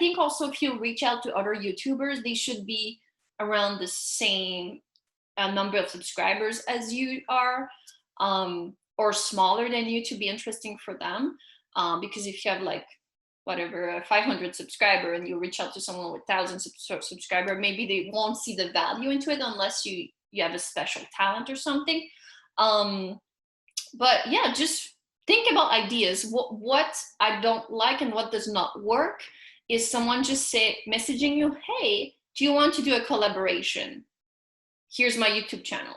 think also if you reach out to other YouTubers, they should be around the same number of subscribers as you are, or smaller than you, to be interesting for them. Because if you have like whatever 500 subscriber and you reach out to someone with 1,000 subscriber, maybe they won't see the value into it unless you have a special talent or something. But yeah, just think about ideas. What I don't like and what does not work is someone just messaging you, hey, do you want to do a collaboration? Here's my YouTube channel.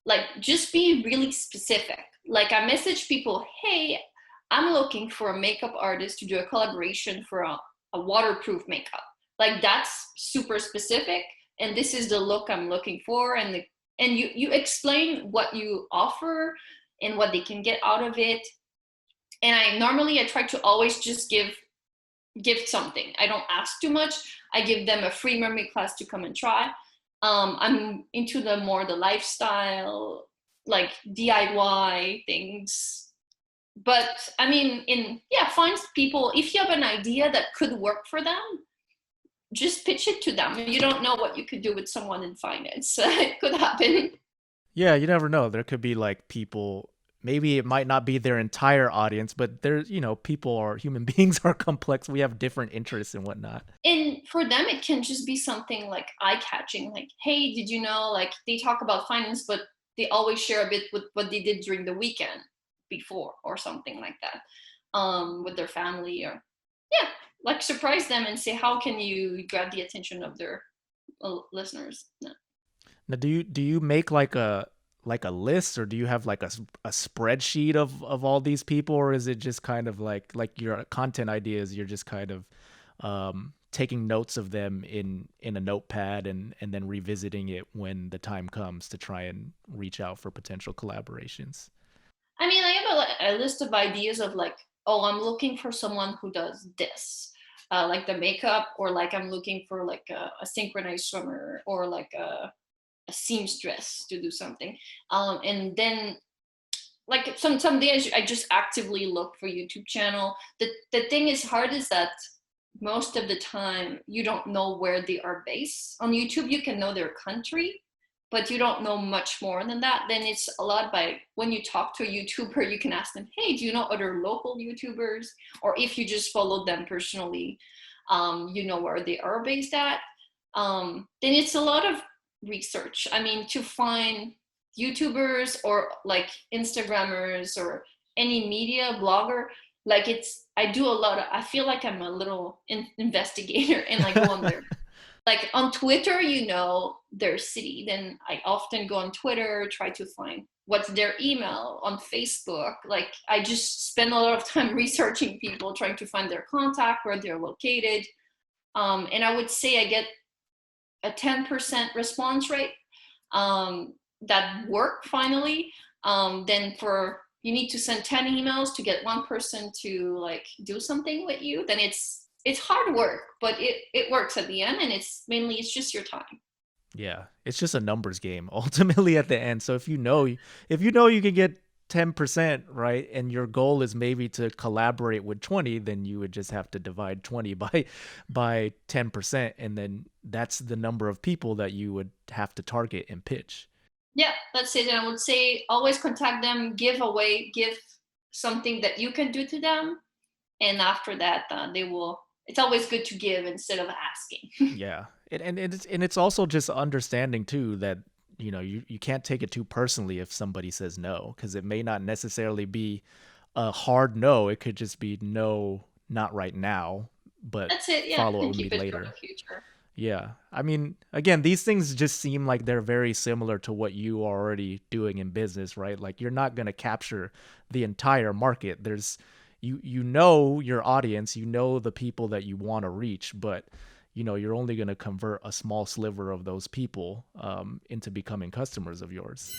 Like, just be really specific. Like, I message people, hey, I'm looking for a makeup artist to do a collaboration for a waterproof makeup. Like, that's super specific, and this is the look I'm looking for. And you explain what you offer and what they can get out of it. And I try to always just give something. I don't ask too much. I give them a free mermaid class to come and try. I'm into the lifestyle, like DIY things. But I mean, find people. If you have an idea that could work for them, just pitch it to them. You don't know what you could do with someone in finance. It could happen. Yeah, you never know. There could be like people, maybe it might not be their entire audience, but there's, people are, human beings are complex. We have different interests and whatnot. And for them, it can just be something like eye-catching. Like, hey, did you know, like, they talk about finance, but they always share a bit with what they did during the weekend before or something like that, with their family, or like surprise them and say, how can you grab the attention of their listeners? No. Now, do you make like a list, or do you have like a spreadsheet of all these people, or is it just kind of like your content ideas, you're just kind of taking notes of them in a notepad and then revisiting it when the time comes to try and reach out for potential collaborations? I mean, I have a list of ideas of like, oh, I'm looking for someone who does this, like the makeup, or like I'm looking for like a synchronized swimmer, or like a seamstress to do something. And then like some days I just actively look for YouTube channel. The thing is hard is that most of the time you don't know where they are based. On YouTube, you can know their country, but you don't know much more than that. Then it's a lot by when you talk to a YouTuber, you can ask them, hey, do you know other local YouTubers? Or if you just follow them personally, you know where they are based at. Then it's a lot of research. I mean, to find YouTubers or like Instagrammers or any media blogger, like I do a lot of, I feel like I'm a little investigator, and I go on there. Like on Twitter, their city. Then I often go on Twitter, try to find what's their email. On Facebook, like I just spend a lot of time researching people, trying to find their contact, where they're located. And I would say I get a 10% response rate that work finally. Then you need to send 10 emails to get one person to like do something with you. Then it's hard work, but it works at the end, and it's just your time. Yeah, it's just a numbers game ultimately at the end. So if you know you can get 10%, right, and your goal is maybe to collaborate with 20, then you would just have to divide 20 by 10%, and then that's the number of people that you would have to target and pitch. Yeah, that's it. And I would say always contact them, give something that you can do to them, and after that they will. It's always good to give instead of asking. Yeah, and it's also just understanding too that you can't take it too personally if somebody says no, because it may not necessarily be a hard no. It could just be no, not right now, but that's it. Yeah, follow and keep me it later. For the future. Yeah, I mean, again, these things just seem like they're very similar to what you are already doing in business, right? Like you're not going to capture the entire market. There's you know your audience, the people that you want to reach, but you're only going to convert a small sliver of those people into becoming customers of yours.